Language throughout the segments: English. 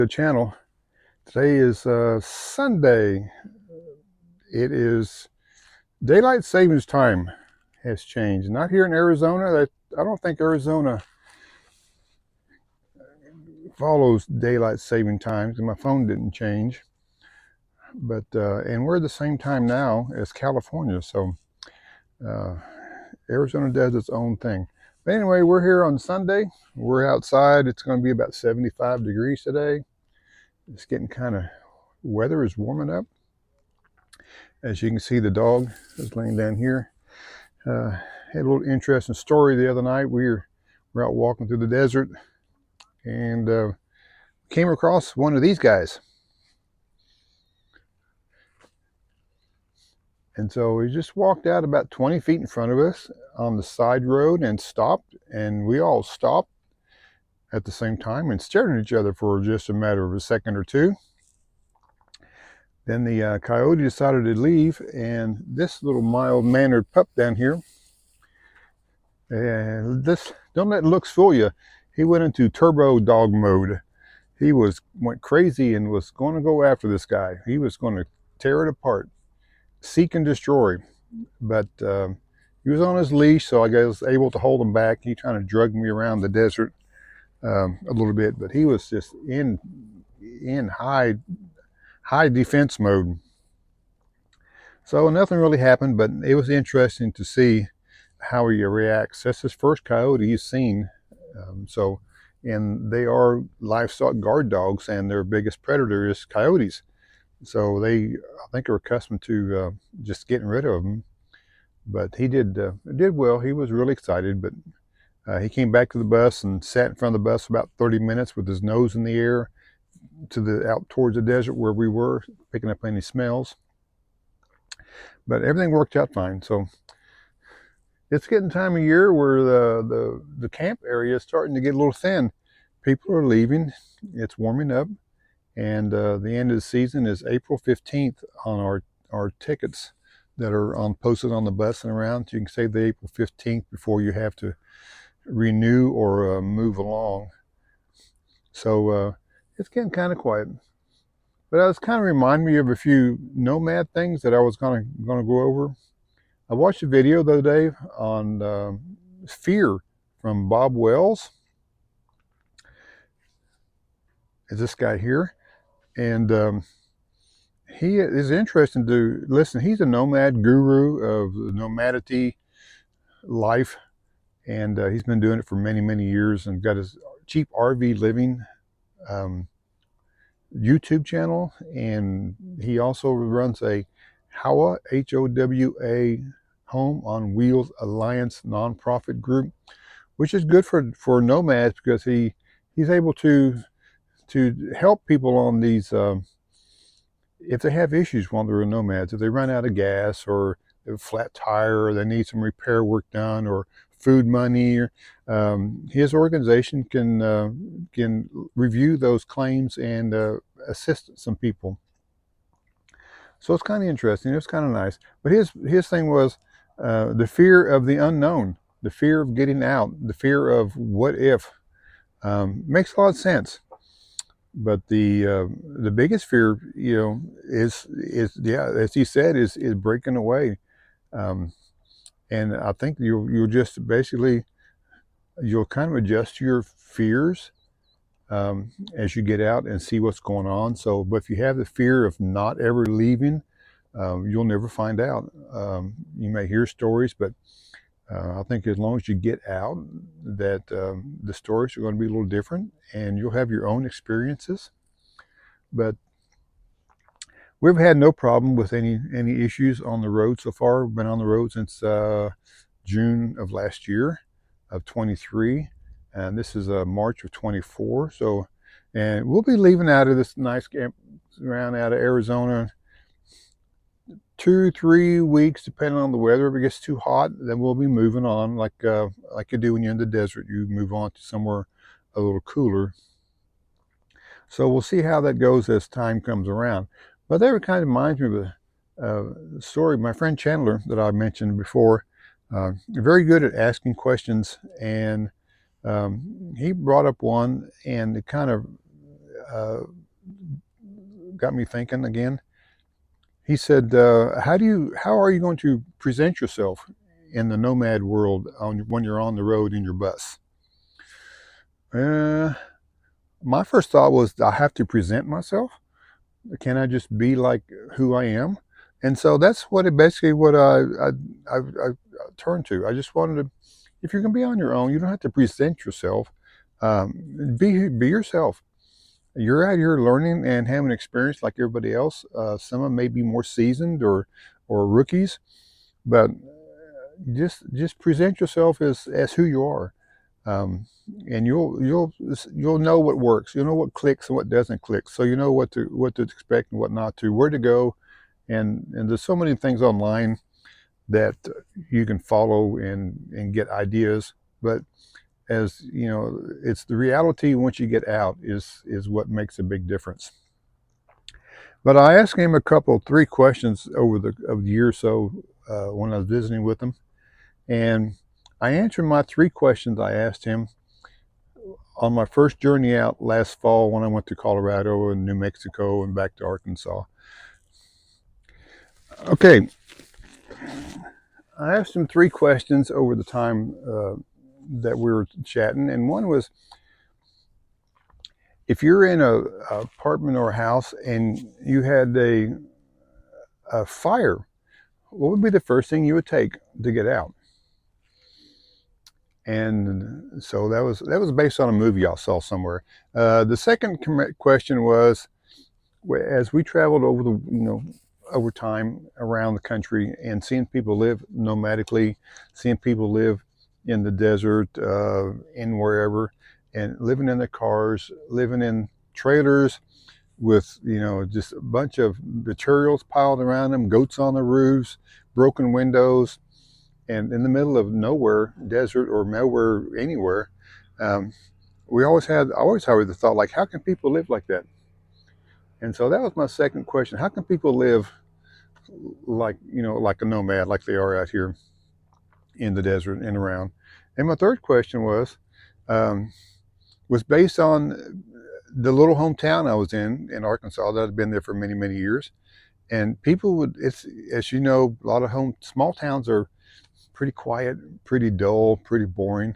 The channel. Today is Sunday. It is daylight savings time has changed. Not here in Arizona. I don't think Arizona follows daylight saving times, and my phone didn't change. But and we're at the same time now as California, so uh, Arizona does its own thing. But anyway, we're here on Sunday. We're outside. It's going to be about 75 degrees today. It's getting kind of, weather is warming up. As you can see, the dog is laying down here. Had a little interesting story the other night. We were out walking through the desert and came across one of these guys. And so he just walked out about 20 feet in front of us on the side road and stopped. And we all stopped at the same time and stared at each other for just a matter of a second or two. Then the coyote decided to leave, and this little mild-mannered pup down here, and this, don't let looks fool you, he went into turbo dog mode. He went crazy and was going to go after this guy. He was going to tear it apart, seek and destroy. But he was on his leash, so I was able to hold him back. He kind of dragged me around the desert a little bit, but he was just in high defense mode. So nothing really happened, but it was interesting to see how he reacts. That's his first coyote he's seen. And they are livestock guard dogs, and their biggest predator is coyotes. So I think, are accustomed to just getting rid of them. But he did well. He was really excited, but he came back to the bus and sat in front of the bus for about 30 minutes with his nose in the air out towards the desert where we were, picking up any smells. But everything worked out fine. So it's getting time of year where the camp area is starting to get a little thin. People are leaving. It's warming up, and the end of the season is April 15th on our tickets that are posted on the bus and around. So you can save the April 15th before you have to renew or move along. So it's getting kind of quiet. But it was kind of remind me of a few Nomad things that I was gonna go over. I watched a video the other day on fear from Bob Wells. Is this guy here? And he is interesting to listen. He's a nomad guru of nomadity life, and he's been doing it for many years and got his cheap RV living YouTube channel, and he also runs a HOWA, H-O-W-A, Home on Wheels Alliance nonprofit group, which is good for nomads because he's able to help people on these if they have issues while they're nomads, if they run out of gas or a flat tire or they need some repair work done or food money, his organization can review those claims and assist some people. So it's kind of interesting. It's kind of nice. But his thing was the fear of the unknown, the fear of getting out, the fear of what if. Makes a lot of sense. But the biggest fear, is yeah, as he said, is breaking away. And I think you'll just basically, you'll kind of adjust your fears as you get out and see what's going on. So, but if you have the fear of not ever leaving, you'll never find out. You may hear stories, but I think as long as you get out, that the stories are going to be a little different, and you'll have your own experiences. But we've had no problem with any issues on the road so far. We've been on the road since June of last year of 23, and this is March of 24. So, and we'll be leaving out of this nice campground out of Arizona 2-3 weeks, depending on the weather. If it gets too hot, then we'll be moving on, like you do when you're in the desert. You move on to somewhere a little cooler. So we'll see how that goes as time comes around. But that kind of reminds me of a story. My friend Chandler, that I mentioned before, very good at asking questions, and he brought up one, and it kind of uh, got me thinking again. He said, how are you going to present yourself in the nomad world when you're on the road in your bus? Uh, my first thought was, I have to present myself. Can I just be like who I am? And so that's basically what I turned to. I just wanted to, if you're going to be on your own, you don't have to present yourself. Be yourself. You're out here learning and having an experience like everybody else. Some of them may be more seasoned or rookies, but just present yourself as who you are, um, and you'll know what works. You'll know what clicks and what doesn't click. So you know what to expect and what not to, where to go, and there's so many things online that you can follow and get ideas. But as you know, it's the reality once you get out is what makes a big difference. But I asked him three questions over the year or so when I was visiting with him, and I answered my three questions I asked him on my first journey out last fall when I went to Colorado and New Mexico and back to Arkansas. Okay, I asked him three questions over the time that we were chatting, and one was, if you're in a apartment or a house and you had a fire, what would be the first thing you would take to get out? And so that was based on a movie I saw somewhere. The second question was, as we traveled over time around the country and seeing people live nomadically, seeing people live in the desert, in wherever, and living in their cars, living in trailers with just a bunch of materials piled around them, goats on the roofs, broken windows, and in the middle of nowhere, desert or nowhere anywhere. Um, I always had the thought, like, how can people live like that? And so that was my second question: how can people live like a nomad, like they are out here in the desert and around? And my third question um, was based on the little hometown I was in Arkansas that I'd been there for many, many years. And people would, it's, as you know, a lot of small towns are pretty quiet, pretty dull, pretty boring.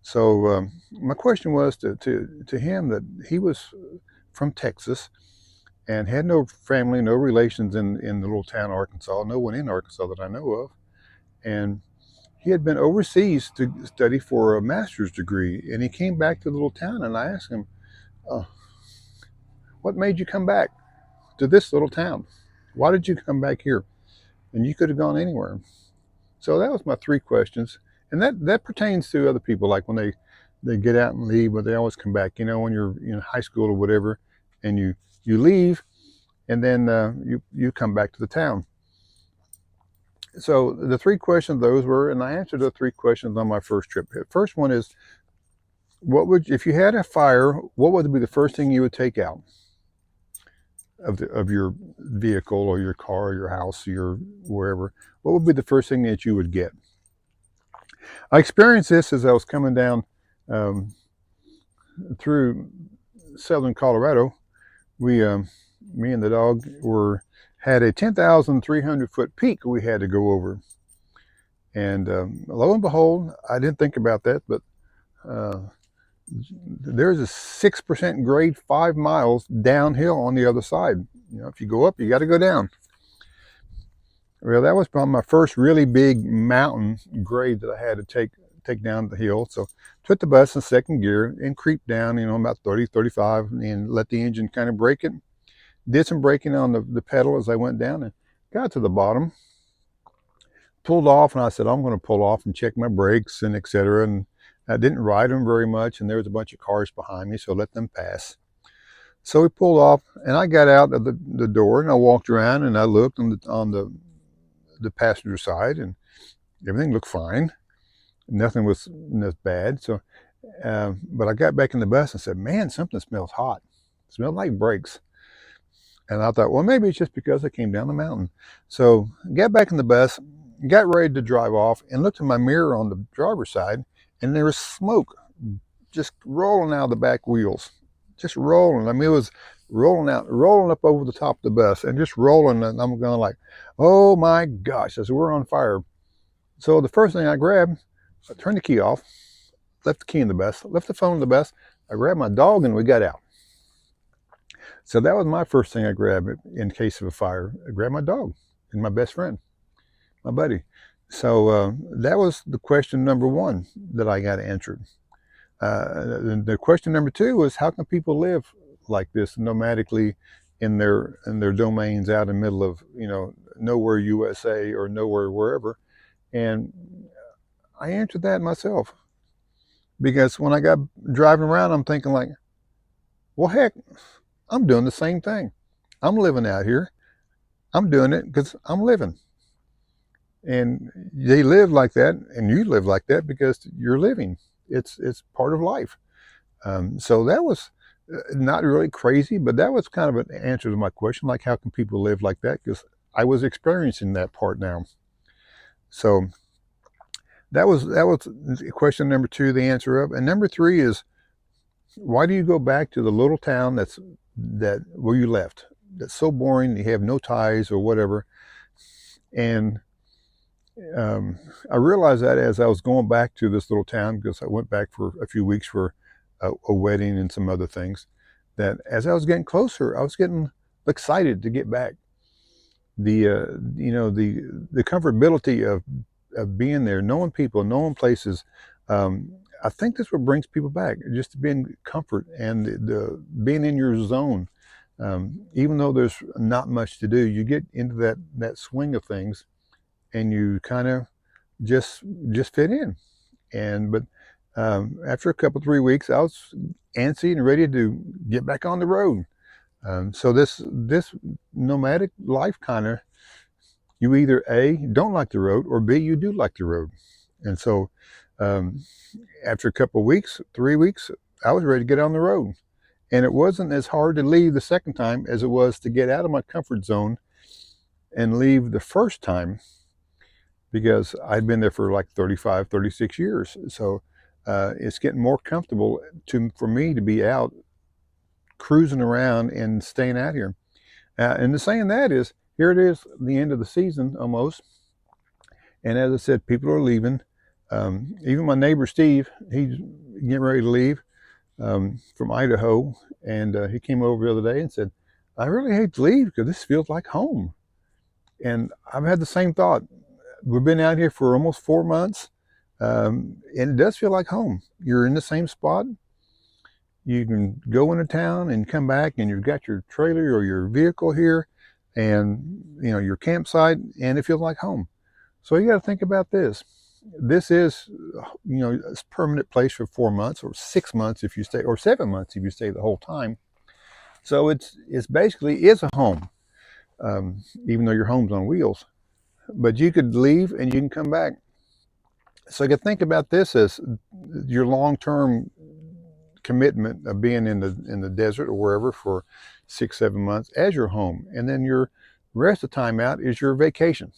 So my question was to him that he was from Texas and had no family, no relations in the little town of Arkansas, no one in Arkansas that I know of. And he had been overseas to study for a master's degree. And he came back to the little town, and I asked him, oh, what made you come back to this little town? Why did you come back here? And you could have gone anywhere. So that was my three questions. And that pertains to other people, like when they get out and leave, but they always come back. When you're in high school or whatever, and you leave, and then you come back to the town. So the three questions those were, and I answered the three questions on my first trip. The first one is, if you had a fire, what would be the first thing you would take out of your vehicle or your car or your house or your wherever? What would be the first thing that you would get? I experienced this as I was coming down um, through southern Colorado. Me and the dog had a 10,300-foot peak we had to go over, and lo and behold, I didn't think about that, but uh, there's a 6% grade 5 miles downhill on the other side. If you go up, you got to go down. Well, that was probably my first really big mountain grade that I had to take down the hill. So took the bus in second gear and creeped down, about 30, 35, and let the engine kind of brake it. Did some braking on the pedal as I went down and got to the bottom. Pulled off, and I said, I'm going to pull off and check my brakes and etc. And I didn't ride them very much, and there was a bunch of cars behind me, so let them pass. So we pulled off, and I got out of the door, and I walked around, and I looked on the passenger side, and everything looked fine. Nothing was bad. So, but I got back in the bus and said, "Man, something smells hot. It smelled like brakes." And I thought, well, maybe it's just because I came down the mountain. So got back in the bus, got ready to drive off, and looked in my mirror on the driver's side, and there was smoke just rolling out of the back wheels, just rolling. I mean, it was rolling up over the top of the bus and just rolling. And I'm going like, oh my gosh, I said, we're on fire. So the first thing I grabbed, I turned the key off, left the key in the bus, left the phone in the bus. I grabbed my dog and we got out. So that was my first thing I grabbed in case of a fire. I grabbed my dog and my best friend, my buddy. So that was the question number one that I got answered. The question number two was, how can people live like this nomadically in their domains out in the middle of, nowhere USA or nowhere wherever? And I answered that myself, because when I got driving around, I'm thinking like, well, heck, I'm doing the same thing. I'm living out here. I'm doing it because I'm living. And they live like that, and you live like that because you're living. It's part of life. So that was not really crazy, but that was kind of an answer to my question, like how can people live like that? Because I was experiencing that part now. So that was question number two, the answer of. And number three is, why do you go back to the little town that where you left? That's so boring. You have no ties or whatever. And I realized that as I was going back to this little town, because I went back for a few weeks for a wedding and some other things, that as I was getting closer, I was getting excited to get back. The the comfortability of being there, knowing people, knowing places. I think that's what brings people back, just being comfort and the being in your zone. Even though there's not much to do, you get into that swing of things, and you kind of just fit in. But after a couple 3 weeks, I was antsy and ready to get back on the road. So this nomadic life kind of, you either A, don't like the road, or B, you do like the road. And so um, after a couple of weeks, 3 weeks, I was ready to get on the road. And it wasn't as hard to leave the second time as it was to get out of my comfort zone and leave the first time, because I'd been there for like 35, 36 years. So it's getting more comfortable for me to be out cruising around and staying out here. And the saying that is, here it is, the end of the season almost. And as I said, people are leaving. Even my neighbor Steve, he's getting ready to leave from Idaho. And he came over the other day and said, I really hate to leave because this feels like home. And I've had the same thought. We've been out here for almost 4 months, and it does feel like home. You're in the same spot. You can go into town and come back, and you've got your trailer or your vehicle here, and your campsite, and it feels like home. So you got to think about this. This is, a permanent place for 4 months, or 6 months if you stay, or 7 months if you stay the whole time. So it's basically is a home, even though your home's on wheels. But you could leave and you can come back. So you can think about this as your long-term commitment of being in the desert or wherever for 6, 7 months as your home, and then your rest of the time out is your vacation.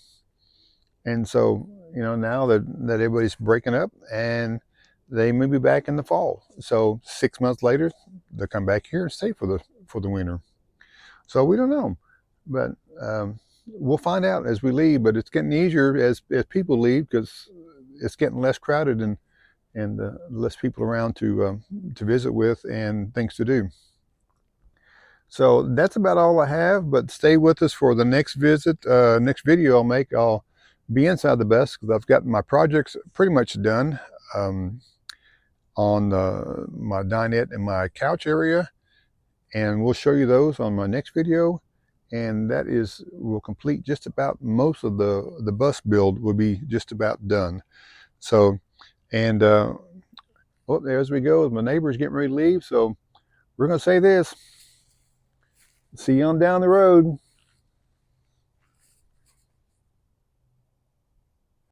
And so now that everybody's breaking up, and they may be back in the fall. So 6 months later, they'll come back here and stay for the winter. So we don't know, but we'll find out as we leave. But it's getting easier as people leave, because it's getting less crowded and less people around to visit with and things to do. So that's about all I have. But stay with us for the next next video I'll make. I'll be inside the bus because I've got my projects pretty much done on my dinette and my couch area, and we'll show you those on my next video. And that will complete just about most of the bus build will be just about done. So, and there as we go, my neighbor's getting ready to leave. So we're going to say this: see you on down the road.